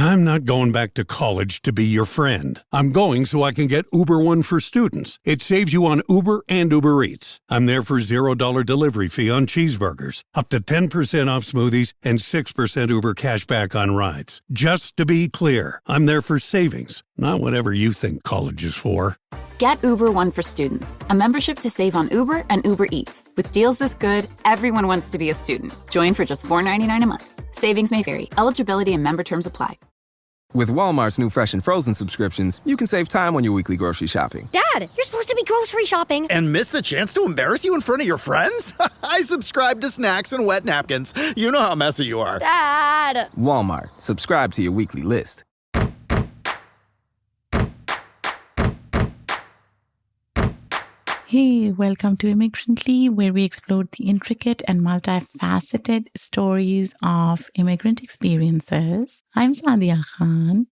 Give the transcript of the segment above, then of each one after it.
I'm not going back to college to be your friend. I'm going so I can get Uber One for students. It saves you on Uber and Uber Eats. I'm there for $0 delivery fee on cheeseburgers, up to 10% off smoothies, and 6% Uber cash back on rides. Just to be clear, I'm there for savings, not whatever you think college is for. Get Uber One for students, a membership to save on Uber and Uber Eats. With deals this good, everyone wants to be a student. Join for just $4.99 a month. Savings may vary. Eligibility and member terms apply. With Walmart's new fresh and frozen subscriptions, you can save time on your weekly grocery shopping. Dad, you're supposed to be grocery shopping. And miss the chance to embarrass you in front of your friends? I subscribe to snacks and wet napkins. You know how messy you are. Dad! Walmart. Subscribe to your weekly list. Hey, welcome to Immigrantly, where we explore the intricate and multifaceted stories of immigrant experiences. I'm Sadia Khan.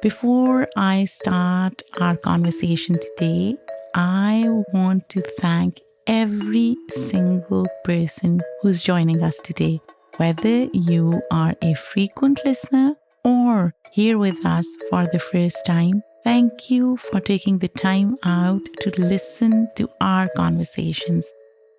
Before I start our conversation today, I want to thank every single person who's joining us today. Whether you are a frequent listener or here with us for the first time, thank you for taking the time out to listen to our conversations.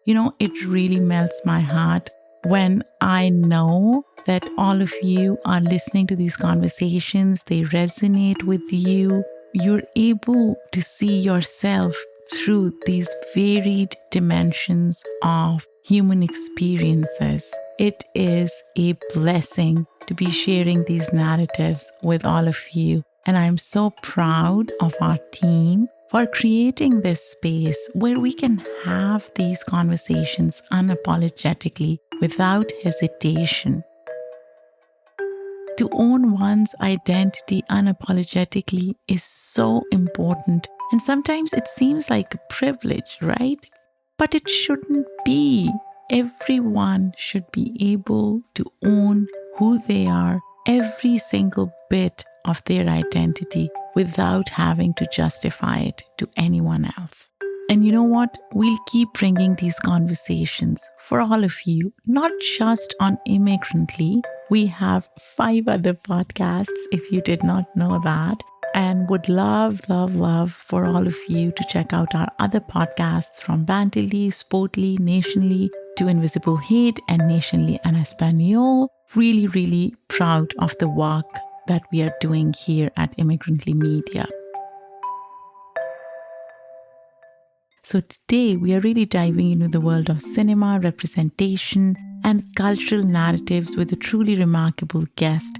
You know, it really melts my heart when I know that all of you are listening to these conversations. They resonate with you. You're able to see yourself through these varied dimensions of human experiences. It is a blessing to be sharing these narratives with all of you. And I'm so proud of our team for creating this space where we can have these conversations unapologetically without hesitation. To own one's identity unapologetically is so important. And sometimes it seems like a privilege, right? But it shouldn't be. Everyone should be able to own who they are, every single bit of their identity, without having to justify it to anyone else. And you know what? We'll keep bringing these conversations for all of you, not just on Immigrantly. We have 5 other podcasts, if you did not know that, and would love for all of you to check out our other podcasts from Bantilly, Sportly, Nationally, to Invisible Hate and Nationally en Espanol. Really proud of the work that we are doing here at Immigrantly Media. So today we are really diving into the world of cinema, representation, and cultural narratives with a truly remarkable guest.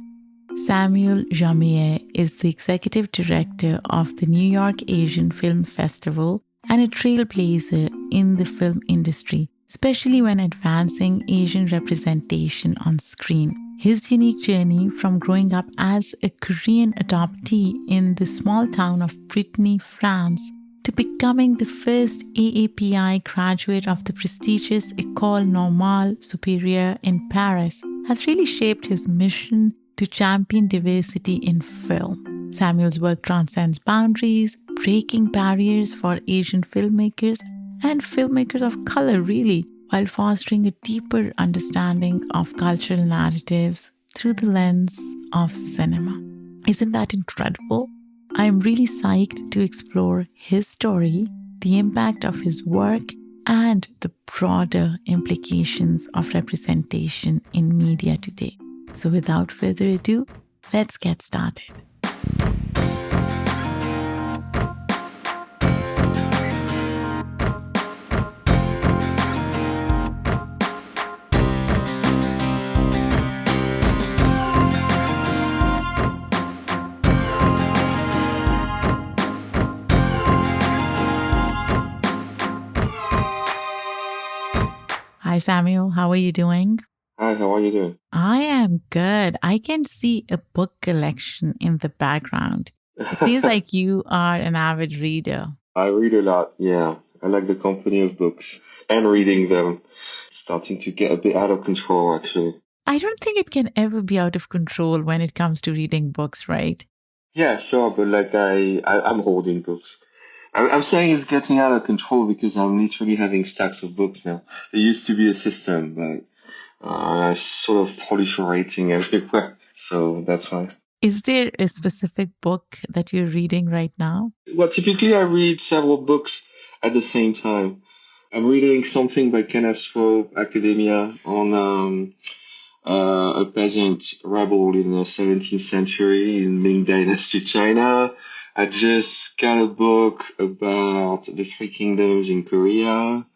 Samuel Jamier is the executive director of the New York Asian Film Festival and a trailblazer in the film industry, especially when advancing Asian representation on screen. His unique journey from growing up as a Korean adoptee in the small town of Brittany, France, to becoming the first AAPI graduate of the prestigious École Normale Supérieure in Paris has really shaped his mission to champion diversity in film. Samuel's work transcends boundaries, breaking barriers for Asian filmmakers and filmmakers of color, really, while fostering a deeper understanding of cultural narratives through the lens of cinema. Isn't that incredible? I'm really psyched to explore his story, the impact of his work, and the broader implications of representation in media today. So without further ado, let's get started. Hi, Samuel. How are you doing? Hi, how are you doing? I am good. I can see a book collection in the background. It seems like you are an avid reader. I read a lot, yeah. I like the company of books and reading them. It's starting to get a bit out of control, actually. I don't think it can ever be out of control when it comes to reading books, right? Yeah, sure, but like I'm holding books. I'm saying it's getting out of control because I'm literally having stacks of books now. There used to be a system, but I sort of proliferating everywhere. So that's why. Is there a specific book that you're reading right now? Well, typically I read several books at the same time. I'm reading something by Kenneth Swope, Academia, on a peasant rebel in the 17th century in Ming Dynasty China. I just got a book about the Three Kingdoms in Korea.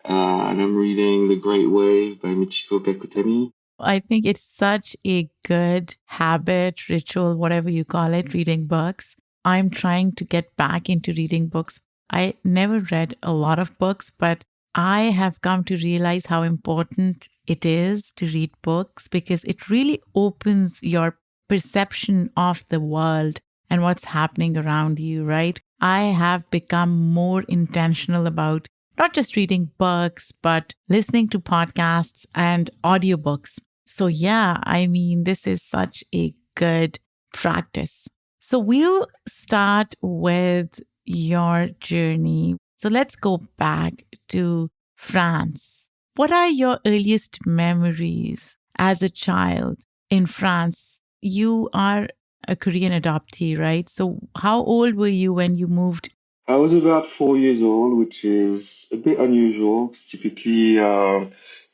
And I'm reading The Great Wave by Michiko Kakutani. I think it's such a good habit, ritual, whatever you call it, reading books. I'm trying to get back into reading books. I never read a lot of books, but I have come to realize how important it is to read books because it really opens your perception of the world and what's happening around you, right? I have become more intentional about not just reading books, but listening to podcasts and audiobooks. So, yeah, I mean, this is such a good practice. So, we'll start with your journey. So, let's go back to France. What are your earliest memories as a child in France? You are a Korean adoptee, right? So, how old were you when you moved? I was about 4 years old, which is a bit unusual. 'Cause typically,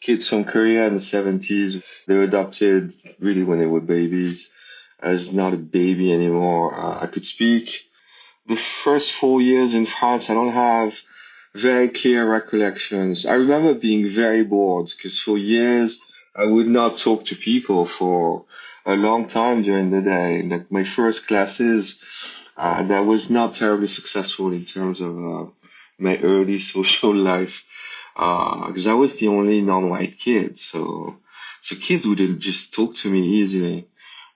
kids from Korea in the 70s, they were adopted really when they were babies. I was not a baby anymore. I could speak. The first 4 years in France, I don't have very clear recollections. I remember being very bored because for years I would not talk to people for a long time during the day. Like my first classes, that was not terribly successful in terms of my early social life because I was the only non-white kid. So kids wouldn't just talk to me easily.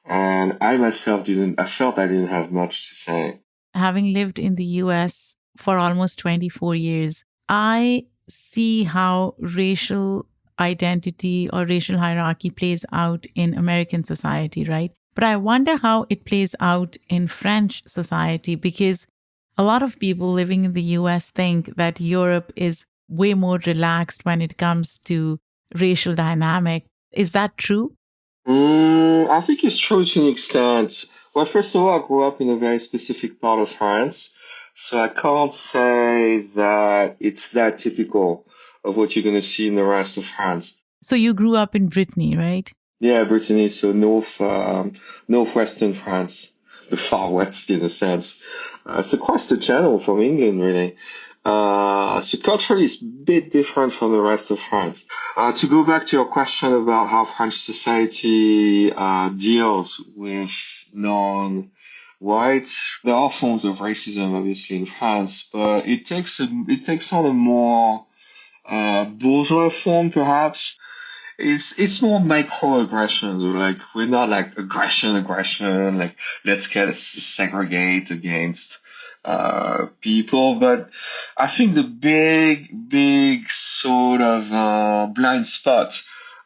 And I myself didn't, I felt I didn't have much to say. Having lived in the US for almost 24 years, I see how racial identity or racial hierarchy plays out in American society, right? But I wonder how it plays out in French society because a lot of people living in the US think that Europe is way more relaxed when it comes to racial dynamic. Is that true? I think it's true to an extent. Well, first of all, I grew up in a very specific part of France, so I can't say that it's that typical of what you're going to see in the rest of France. So you grew up in Brittany, right? Yeah, Brittany, so northwestern France, the far west in a sense. It's across the channel from England, really. So culturally, it's a bit different from the rest of France. To go back to your question about how French society deals with non-white, there are forms of racism, obviously, in France, but it takes on a more bourgeois form, perhaps. It's more microaggressions, or like we're not like aggression, like let's get segregate against people, but I think the big sort of blind spot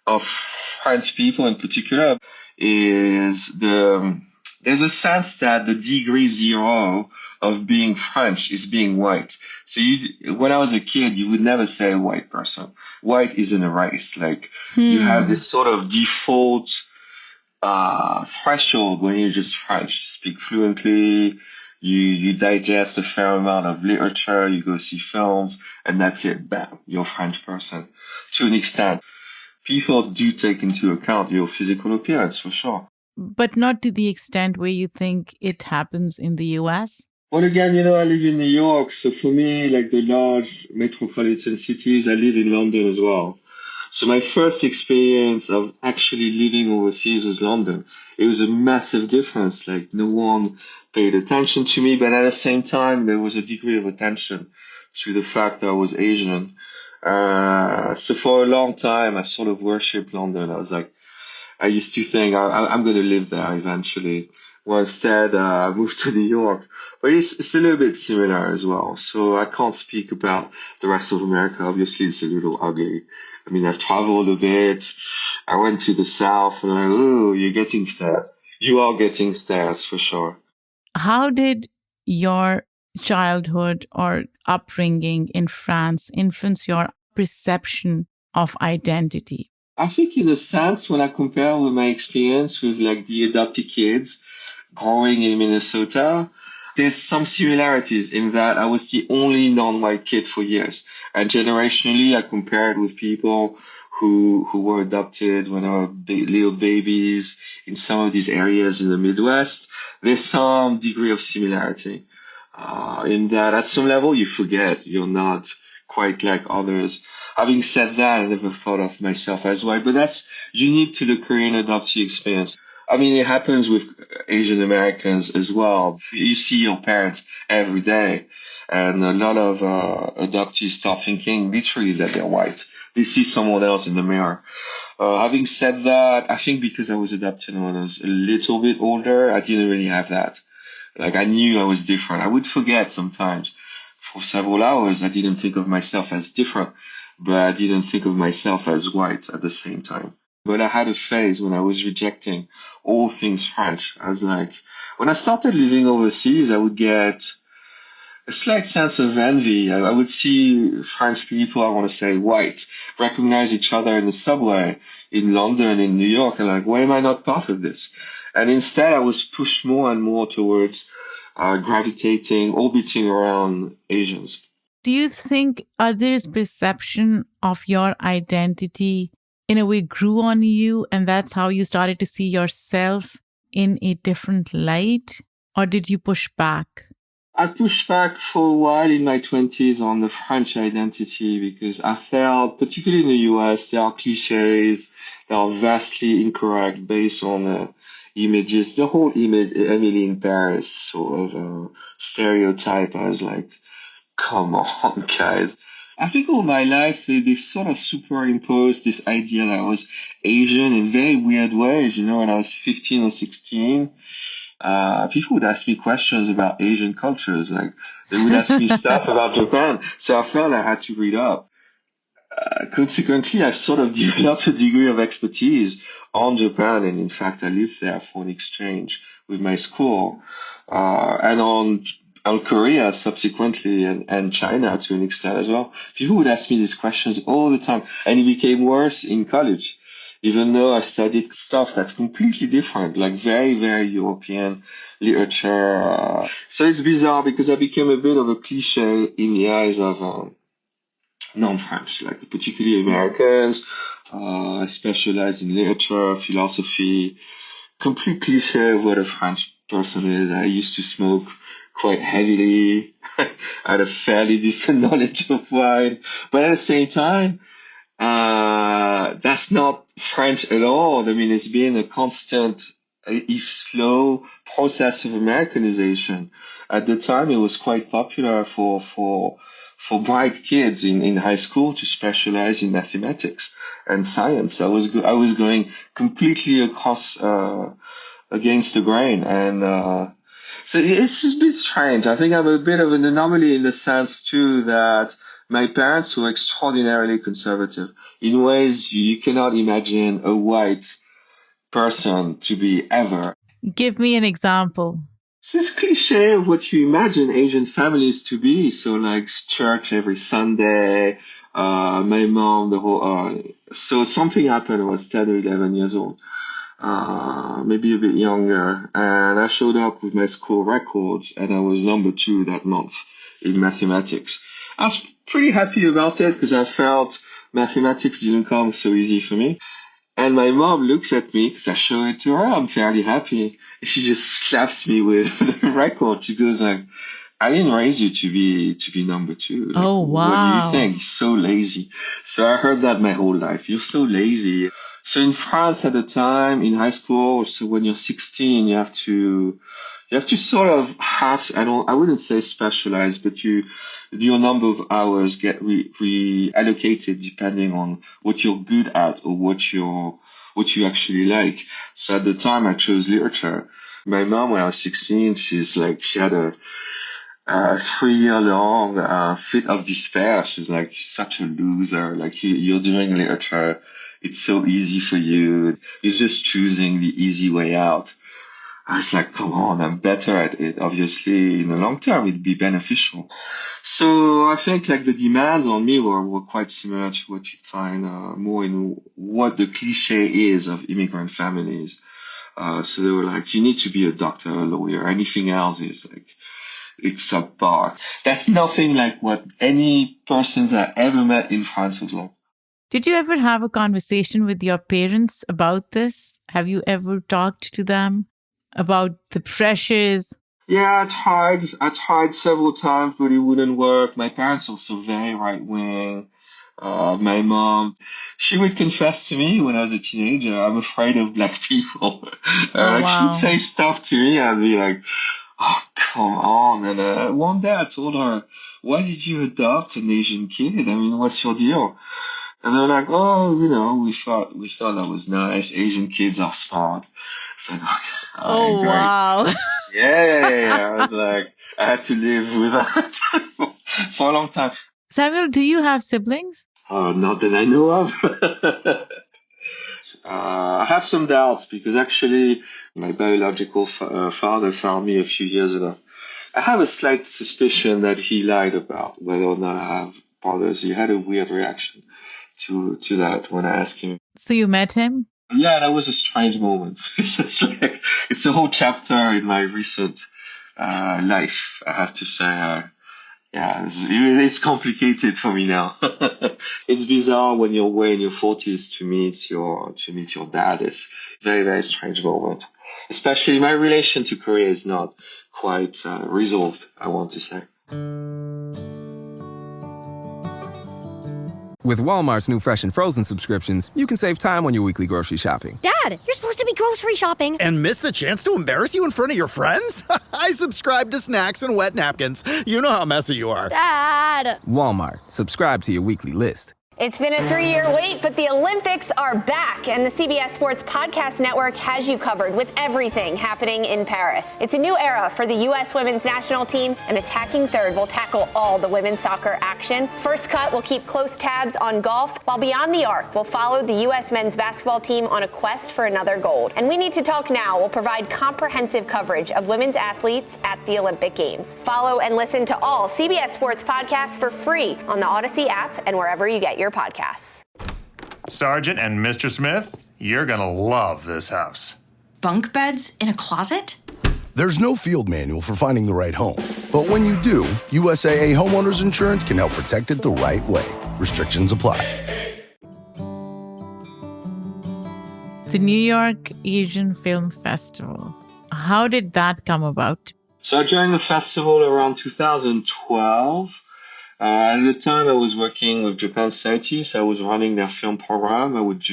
of French people in particular is there's a sense that the degree zero of being French is being white. So when I was a kid, you would never say white person. White isn't a race. Like you have this sort of default threshold when you're just French. You speak fluently, you digest a fair amount of literature, you go see films, and that's it. Bam, you're a French person. To an extent, people do take into account your physical appearance for sure. But not to the extent where you think it happens in the US? Well, again, I live in New York, so for me, like the large metropolitan cities, I live in London as well. So my first experience of actually living overseas was London. It was a massive difference. Like no one paid attention to me, but at the same time, there was a degree of attention to the fact that I was Asian. So for a long time, I sort of worshipped London. I used to think I'm going to live there eventually. Well, instead, I moved to New York. But it's a little bit similar as well. So I can't speak about the rest of America. Obviously, it's a little ugly. I mean, I've traveled a bit. I went to the South and oh, you're getting stares. You are getting stares for sure. How did your childhood or upbringing in France influence your perception of identity? I think in a sense, when I compare with my experience with like the adoptee kids growing in Minnesota, there's some similarities in that I was the only non-white kid for years. And generationally, I compared with people who were adopted when they were little babies in some of these areas in the Midwest. There's some degree of similarity. In that at some level you forget you're not quite like others. Having said that, I never thought of myself as white, but that's unique to the Korean adoptee experience. I mean, it happens with Asian Americans as well. You see your parents every day, and a lot of adoptees start thinking literally that they're white. They see someone else in the mirror. Having said that, I think because I was adopted when I was a little bit older, I didn't really have that. Like, I knew I was different. I would forget sometimes. For several hours, I didn't think of myself as different, but I didn't think of myself as white at the same time. But I had a phase when I was rejecting all things French. I was like, when I started living overseas, I would get a slight sense of envy. I would see French people, I want to say white, recognize each other in the subway in London, in New York, and like, why am I not part of this? And instead, I was pushed more and more towards gravitating, orbiting around Asians. Do you think others' perception of your identity in a way grew on you, and that's how you started to see yourself in a different light? Or did you push back? I pushed back for a while in my 20s on the French identity because I felt, particularly in the US, there are cliches that are vastly incorrect based on images. The whole image, Emily in Paris sort of stereotype. I was like, come on, guys. I think all my life they sort of superimposed this idea that I was Asian in very weird ways. You know, when I was 15 or 16, people would ask me questions about Asian cultures. Like, they would ask me stuff about Japan. So I felt I had to read up. Consequently, I sort of developed a degree of expertise on Japan. And in fact, I lived there for an exchange with my school, and on Korea subsequently, and China to an extent as well. People would ask me these questions all the time, and it became worse in college, even though I studied stuff that's completely different, like very, very European literature. So it's bizarre because I became a bit of a cliche in the eyes of non-French, like particularly Americans. I specialize in literature, philosophy, complete cliche of what a French person is. I used to smoke quite heavily. I had a fairly decent knowledge of wine, but at the same time, that's not French at all. I mean, it's been a constant, if slow, process of Americanization. At the time, it was quite popular for bright kids in high school to specialize in mathematics and science. I was going completely across against the grain, and so it's a bit strange. I think I'm a bit of an anomaly in the sense too that my parents were extraordinarily conservative in ways you cannot imagine a white person to be ever. Give me an example. It's this cliche of what you imagine Asian families to be. So like church every Sunday, my mom, the whole, so something happened. I was 10 or 11 years old, maybe a bit younger. And I showed up with my school records and I was number 2 that month in mathematics. I was pretty happy about it because I felt mathematics didn't come so easy for me. And my mom looks at me because I show it to her. I'm fairly happy. And she just slaps me with the record. She goes like, I didn't raise you to be number 2. Like, Oh, wow. What do you think? You're so lazy. So I heard that my whole life. You're so lazy. So in France at the time, in high school, so when you're 16, you have to sort of I wouldn't say specialize, but your number of hours get reallocated depending on what you're good at or what you actually like. So at the time I chose literature. My mom, when I was 16, she had a 3-year-long fit of despair. She's like, such a loser. Like, you're doing literature. It's so easy for you. You're just choosing the easy way out. I was like, come on, I'm better at it. Obviously, in the long term, it'd be beneficial. So I think like the demands on me were quite similar to what you find more in what the cliche is of immigrant families. So they were like, you need to be a doctor, a lawyer. Anything else is like, it's subpar. That's nothing like what any person that I ever met in France was like. Did you ever have a conversation with your parents about this? Have you ever talked to them about the pressures? Yeah, I tried several times, but it wouldn't work. My parents are also very right wing. My mom, she would confess to me when I was a teenager, I'm afraid of black people. Oh, Like she'd wow. say stuff to me, I'd be like, oh, come on. And one day I told her, why did you adopt an Asian kid? I mean, what's your deal? And they're like, oh, we thought that was nice. Asian kids are smart. It's like, okay, all right, Oh, great. wow. Yeah. I was like, I had to live with that for a long time. Samuel, do you have siblings? Not that I know of. I have some doubts because actually my biological father found me a few years ago. I have a slight suspicion that he lied about whether or not I have brothers. He had a weird reaction to that when I asked him. So you met him? Yeah, that was a strange moment. It's a whole chapter in my recent life, I have to say. Yeah, it's complicated for me now. It's bizarre when you're way in your 40s to meet your dad. It's a very, very strange moment. Especially my relation to Korea is not quite resolved, I want to say. With Walmart's new fresh and frozen subscriptions, you can save time on your weekly grocery shopping. Dad, you're supposed to be grocery shopping. And miss the chance to embarrass you in front of your friends? I subscribe to snacks and wet napkins. You know how messy you are. Dad. Walmart. Subscribe to your weekly list. It's been a 3-year wait, but the Olympics are back, and the CBS Sports Podcast Network has you covered with everything happening in Paris. It's a new era for the U.S. women's national team, and Attacking Third will tackle all the women's soccer action. First Cut will keep close tabs on golf, while Beyond the Arc will follow the U.S. men's basketball team on a quest for another gold. And We Need to Talk Now will provide comprehensive coverage of women's athletes at the Olympic Games. Follow and listen to all CBS Sports podcasts for free on the Odyssey app and wherever you get your podcasts. Sergeant and Mr. Smith, you're gonna love this house. Bunk beds in a closet? There's no field manual for finding the right home. But when you do, USAA Homeowners Insurance can help protect it the right way. Restrictions apply. The New York Asian Film Festival. How did that come about? So I joined the festival around 2012. At the time, I was working with Japan Society, so I was running their film program. I would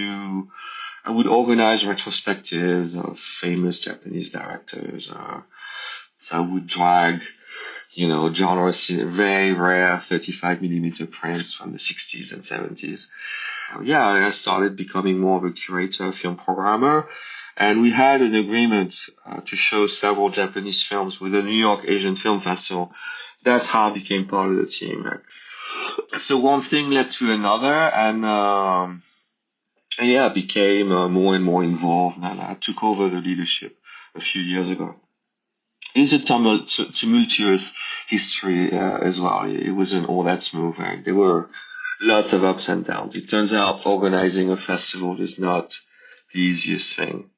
organize retrospectives of famous Japanese directors. So I would drag, genre very rare 35mm prints from the 60s and 70s. I started becoming more of a curator, film programmer, and we had an agreement to show several Japanese films with the New York Asian Film Festival. That's how I became part of the team. So one thing led to another, and I became more and more involved, and I took over the leadership a few years ago. It's a tumultuous history as well. It wasn't all that smooth, right? There were lots of ups and downs. It turns out organizing a festival is not the easiest thing.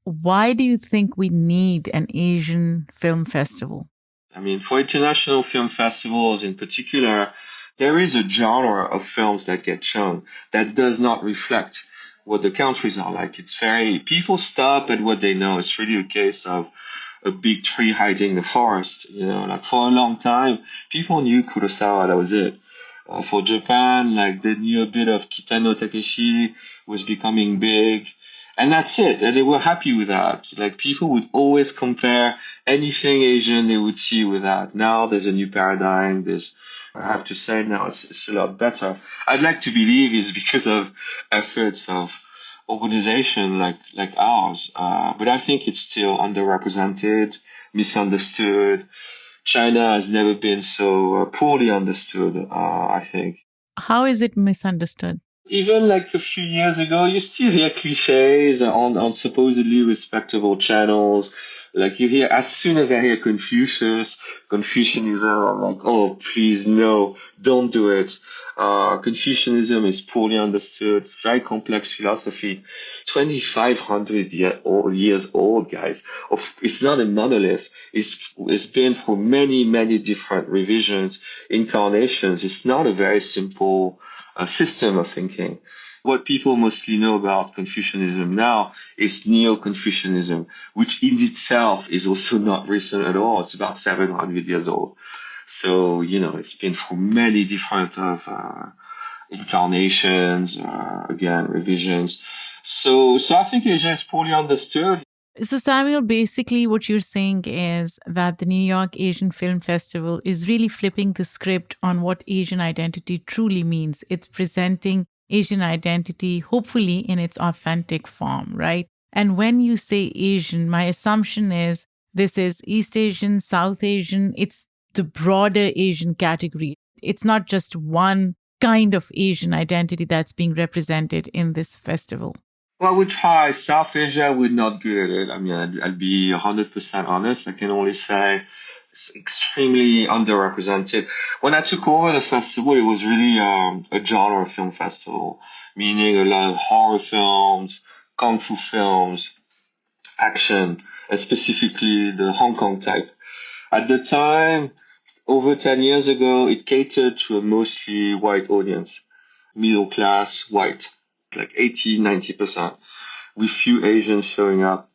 Why do you think we need an Asian film festival? I mean, for international film festivals in particular, there is a genre of films that get shown that does not reflect what the countries are like. People stop at what they know. It's really a case of a big tree hiding the forest. For a long time, people knew Kurosawa, that was it. For Japan, they knew a bit of Kitano Takeshi was becoming big. And that's it. And they were happy with that. People would always compare anything Asian they would see with that. Now there's a new paradigm. I have to say now it's a lot better. I'd like to believe it's because of efforts of organization like ours. But I think it's still underrepresented, misunderstood. China has never been so poorly understood, I think. How is it misunderstood? Even like a few years ago, you still hear cliches on supposedly respectable channels. Like you hear, as soon as I hear Confucianism, I'm like, oh, please, no, don't do it. Confucianism is poorly understood. It's very complex philosophy. 2,500 years old, guys. It's not a monolith. It's been through many, many different revisions, incarnations. It's not a very simple system of thinking. What people mostly know about Confucianism now is Neo-Confucianism, which in itself is also not recent at all. It's about 700 years old. So, it's been through many different incarnations, again, revisions. So I think Asia is poorly understood. So, Samuel, basically what you're saying is that the New York Asian Film Festival is really flipping the script on what Asian identity truly means. It's presenting Asian identity, hopefully in its authentic form, right? And when you say Asian, my assumption is this is East Asian, South Asian. It's the broader Asian category. It's not just one kind of Asian identity that's being represented in this festival. Well, we try. South Asia, we're not good at it. I mean, I'd be 100% honest. I can only say it's extremely underrepresented. When I took over the festival, it was really a genre film festival, meaning a lot of horror films, kung fu films, action, and specifically the Hong Kong type. At the time, over 10 years ago, it catered to a mostly white audience, middle class, white, like 80-90%, with few Asians showing up.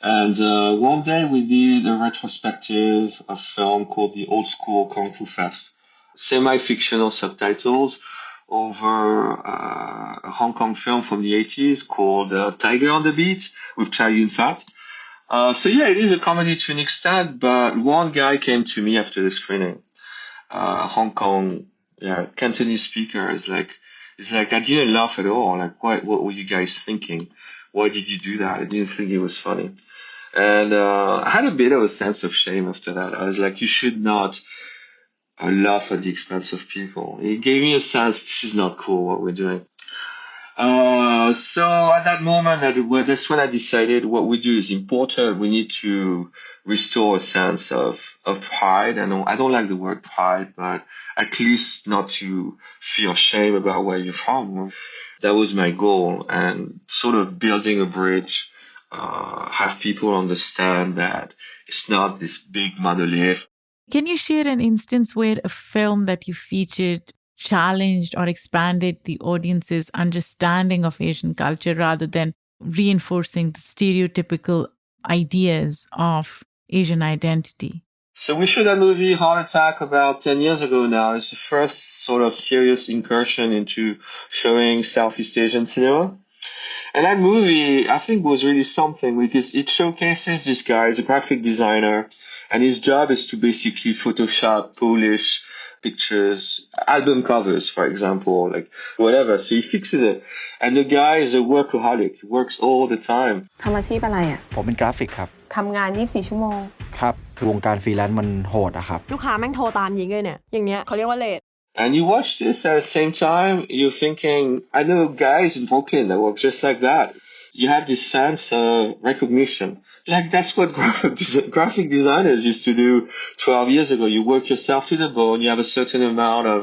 And one day we did a retrospective, a film called the Old School Kung Fu Fest, semi-fictional subtitles over a Hong Kong film from the 80s called Tiger on the Beat with Chow Yun-fat. So yeah, it is a comedy to an extent, but one guy came to me after the screening, Hong Kong, Cantonese speaker, is like, I didn't laugh at all. Like, what were you guys thinking? Why did you do that? I didn't think it was funny. And I had a bit of a sense of shame after that. I was like, you should not laugh at the expense of people. It gave me a sense, this is not cool what we're doing. So at that moment, that's when I decided what we do is important. We need to restore a sense of pride. I don't like the word pride, but at least not to feel shame about where you're from. That was my goal, and sort of building a bridge, have people understand that it's not this big monolith. Can you share an instance where a film that you featured challenged or expanded the audience's understanding of Asian culture rather than reinforcing the stereotypical ideas of Asian identity? So we shot that movie, Heart Attack, about 10 years ago now. It's the first sort of serious incursion into showing Southeast Asian cinema. And that movie, I think, was really something because it showcases this guy, he's a graphic designer, and his job is to basically Photoshop, polish pictures, album covers, for example, like whatever. So he fixes it. And the guy is a workaholic. He works all the time. ทำอาชีพอะไรอ่ะผมเป็นกราฟิกครับทำงาน24ชั่วโมงครับวงการฟรีแลนซ์มันโหดอะครับลูกค้าแม่งโทรตามยิงเลยเนี่ยอย่างเงี้ยเขาเรียกว่าเลท And you watch this at the same time, you're thinking, I know guys in Brooklyn that work just like that. You have this sense of recognition. Like that's what graphic designers used to do 12 years ago. You work yourself to the bone. You have a certain amount of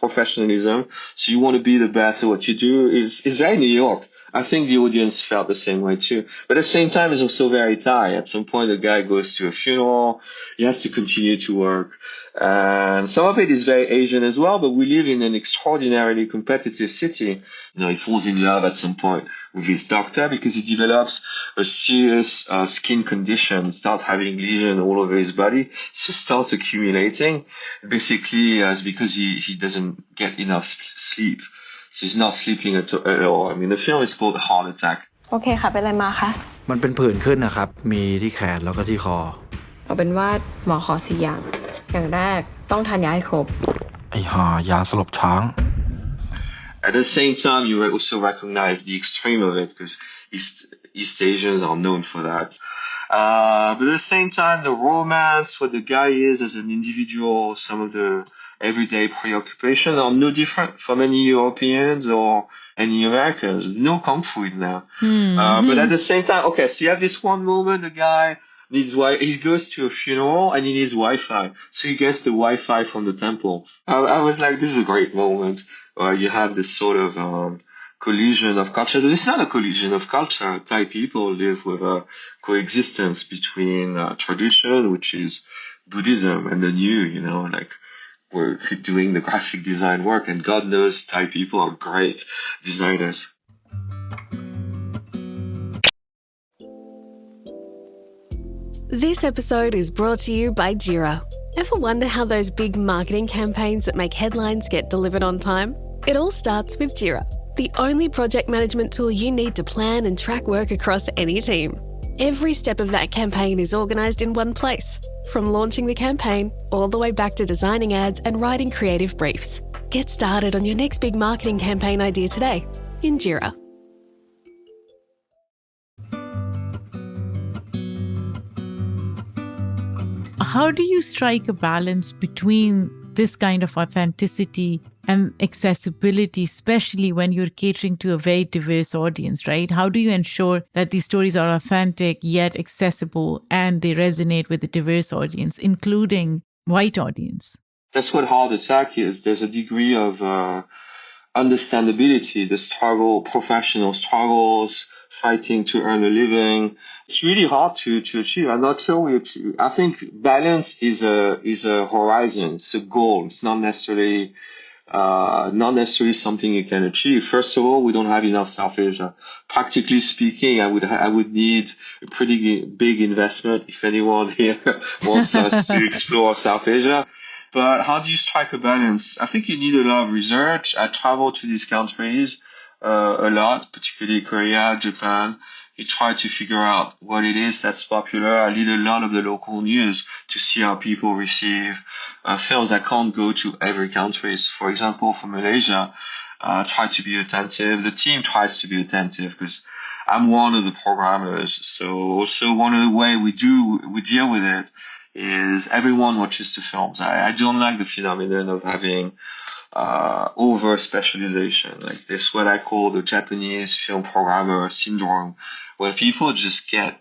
professionalism. So you want to be the best at what you do. It's very New York. I think the audience felt the same way too. But at the same time, it's also very Thai. At some point, the guy goes to a funeral. He has to continue to work. And some of it is very Asian as well, but we live in an extraordinarily competitive city. He falls in love at some point with his doctor because he develops a serious skin condition, starts having lesions all over his body, just starts accumulating. Basically, it's because he doesn't get enough sleep. So he's not sleeping at all. I mean, the film is called Heart Attack. โอเคค่ะเป็นอะไรมาคะมันเป็นผื่นขึ้นนะครับมีที่แขนแล้วก็ที่คอเอาเป็นว่าหมอขอ4อย่างอย่างแรกต้องทานยาให้ครบไอ้ห่ายาสลบช้าง At the same time, you also recognize the extreme of it because East Asians are known for that. But at the same time, the romance, what the guy is as an individual, some of the everyday preoccupation are no different from any Europeans or any Americans. No conflict now. But at the same time, okay, so you have this one moment, the guy he goes to a funeral and he needs Wi-Fi. So he gets the Wi-Fi from the temple. I was like, this is a great moment. You have this sort of, collision of culture. It's not a collision of culture. Thai people live with a coexistence between tradition, which is Buddhism, and the new, like we're doing the graphic design work, and God knows Thai people are great designers. This episode is brought to you by Jira. Ever wonder how those big marketing campaigns that make headlines get delivered on time? It all starts with Jira, the only project management tool you need to plan and track work across any team. Every step of that campaign is organised in one place, from launching the campaign all the way back to designing ads and writing creative briefs. Get started on your next big marketing campaign idea today in Jira. How do you strike a balance between this kind of authenticity and accessibility, especially when you're catering to a very diverse audience, right? How do you ensure that these stories are authentic yet accessible and they resonate with a diverse audience, including white audience? That's what Hard Attack is. There's a degree of understandability, the struggle, professional struggles, fighting to earn a living. It's really hard to achieve. I'm not sure we achieve. I think balance is a horizon. It's a goal. It's not necessarily something you can achieve. First of all, we don't have enough South Asia. Practically speaking, I would need a pretty big investment if anyone here wants us to explore South Asia. But how do you strike a balance? I think you need a lot of research. I travel to these countries a lot, particularly Korea, Japan. You try to figure out what it is that's popular. I read a lot of the local news to see how people receive films. I can't go to every country. For example, for Malaysia, try to be attentive. The team tries to be attentive because I'm one of the programmers. So also one of the way we deal with it is everyone watches the films. I don't like the phenomenon of having over specialization. Like this, what I call the Japanese film programmer syndrome, where people just get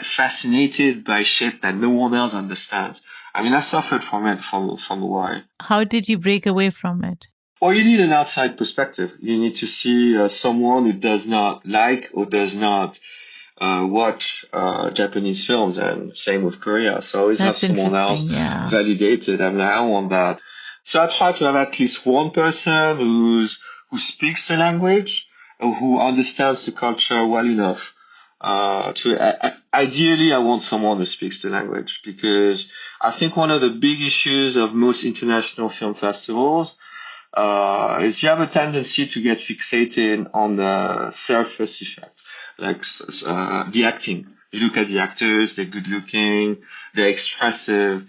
fascinated by shit that no one else understands. I mean, I suffered from it from a while. How did you break away from it? Well, you need an outside perspective. You need to see someone who does not like or does not watch Japanese films, and same with Korea. So I always have someone else validated. I mean, I want that. So I try to have at least one person who speaks the language, or who understands the culture well enough. Ideally, I want someone who speaks the language, because I think one of the big issues of most international film festivals is you have a tendency to get fixated on the surface effect, like the acting. You look at the actors, they're good looking, they're expressive.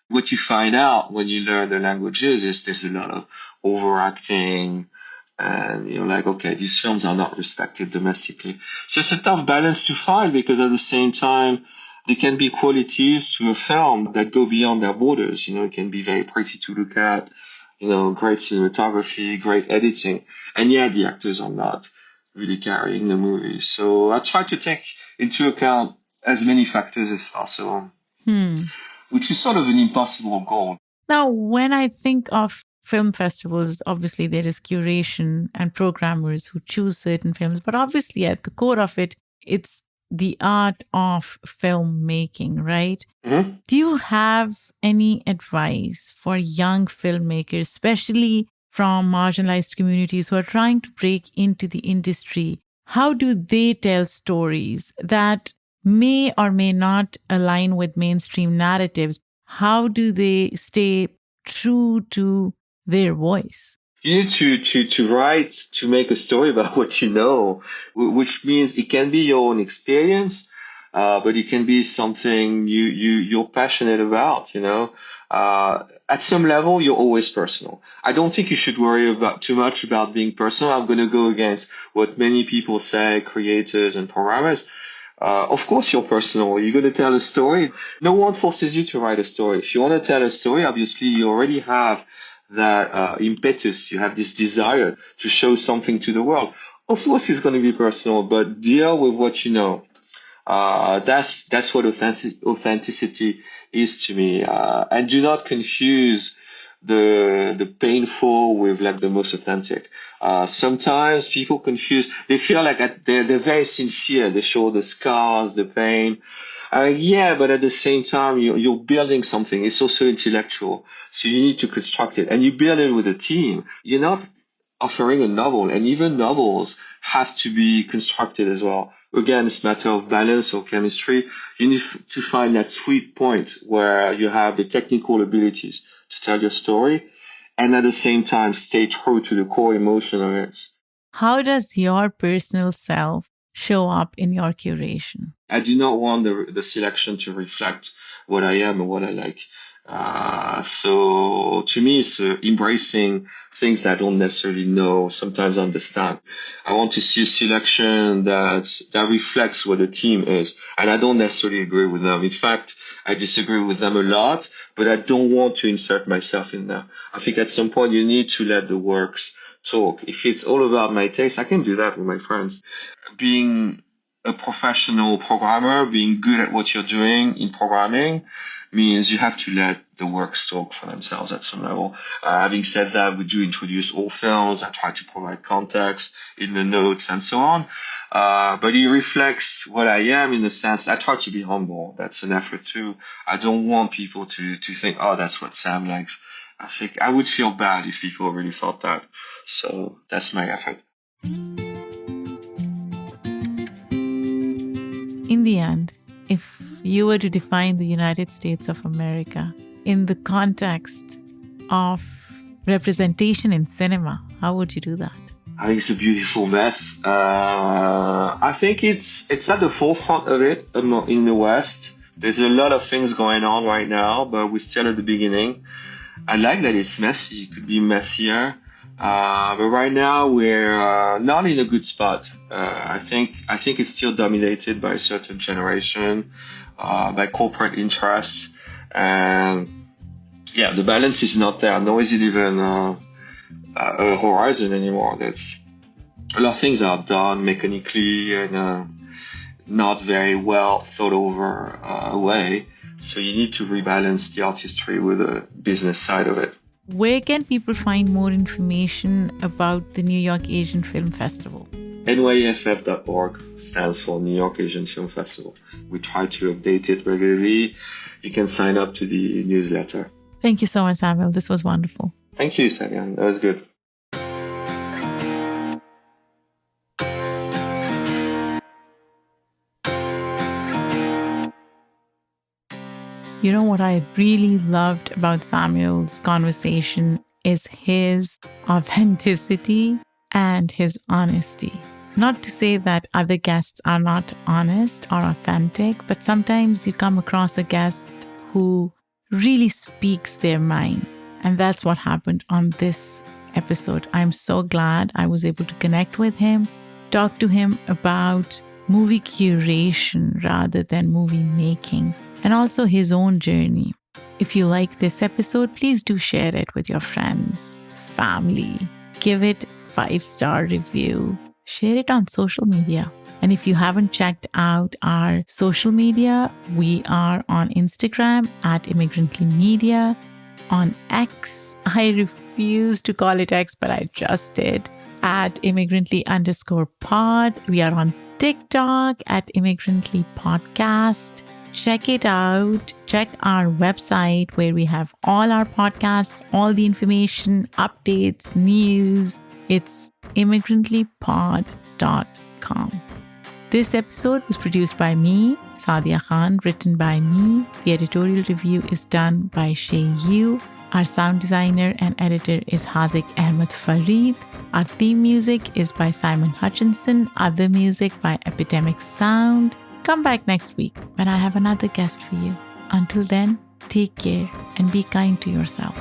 What you find out when you learn the languages is there's a lot of overacting, and you're like, okay, these films are not respected domestically. So it's a tough balance to find, because at the same time, there can be qualities to a film that go beyond their borders. It can be very pretty to look at, great cinematography, great editing, and yet the actors are not really carrying the movie. So I try to take into account as many factors as possible. Which is sort of an impossible goal. Now, when I think of film festivals, obviously there is curation and programmers who choose certain films, but obviously at the core of it, it's the art of filmmaking, right? Mm-hmm. Do you have any advice for young filmmakers, especially from marginalized communities who are trying to break into the industry? How do they tell stories that may or may not align with mainstream narratives? How do they stay true to their voice? You need to write, to make a story about what you know, which means it can be your own experience, but it can be something you're passionate about, At some level, you're always personal. I don't think you should worry too much about being personal. I'm going to go against what many people say, creators and programmers. Of course, you're personal. You're going to tell a story. No one forces you to write a story. If you want to tell a story, obviously you already have that impetus. You have this desire to show something to the world. Of course, it's going to be personal, but deal with what you know. That's what authenticity is to me. And do not confuse the painful with like the most authentic. Sometimes people confuse, they feel like they're very sincere. They show the scars, the pain. Yeah, but at the same time, you're building something. It's also intellectual. So you need to construct it, and you build it with a team. You're not offering a novel, and even novels have to be constructed as well. Again, it's a matter of balance or chemistry. You need to find that sweet point where you have the technical abilities to tell your story, and at the same time, stay true to the core emotion of it. How does your personal self show up in your curation? I do not want the selection to reflect what I am and what I like. So to me, it's embracing things that I don't necessarily know, sometimes understand. I want to see a selection that reflects what the team is, and I don't necessarily agree with them. In fact, I disagree with them a lot, but I don't want to insert myself in there. I think at some point you need to let the works talk. If it's all about my taste, I can do that with my friends. Being a professional programmer, being good at what you're doing in programming, means you have to let the works talk for themselves at some level. Having said that, we do introduce all films. I try to provide context in the notes and so on. But it reflects what I am in the sense I try to be humble. That's an effort too. I don't want people to think, oh, that's what Sam likes. I think I would feel bad if people really thought that. So that's my effort. In the end, if you were to define the United States of America in the context of representation in cinema, how would you do that? I think it's a beautiful mess. I think it's at the forefront of it in the West. There's a lot of things going on right now, but we're still at the beginning. I like that it's messy. It could be messier. But right now we're not in a good spot. I think it's still dominated by a certain generation, by corporate interests, and yeah, the balance is not there. Nor is it even a horizon anymore. That's a lot of things are done mechanically and not very well thought over way. So you need to rebalance the artistry with the business side of it. Where can people find more information about the New York Asian Film Festival? NYFF.org stands for New York Asian Film Festival. We try to update it regularly. You can sign up to the newsletter. Thank you so much, Samuel. This was wonderful. Thank you, Sagan. That was good. You know what I really loved about Samuel's conversation is his authenticity and his honesty. Not to say that other guests are not honest or authentic, but sometimes you come across a guest who really speaks their mind. And that's what happened on this episode. I'm so glad I was able to connect with him, talk to him about movie curation rather than movie making, and also his own journey. If you like this episode, please do share it with your friends, family. Give it 5-star review. Share it on social media. And if you haven't checked out our social media, we are on Instagram at Immigrantly Media. On X, I refuse to call it X, but I just did, at Immigrantly_pod. We are on TikTok at Immigrantly Podcast. Check it out. Check our website where we have all our podcasts, all the information, updates, news. It's immigrantlypod.com. This episode was produced by me, Sadia Khan, written by me. The editorial review is done by Shay Yu. Our sound designer and editor is Hazik Ahmed Farid. Our theme music is by Simon Hutchinson. Other music by Epidemic Sound. Come back next week when I have another guest for you. Until then, take care and be kind to yourself.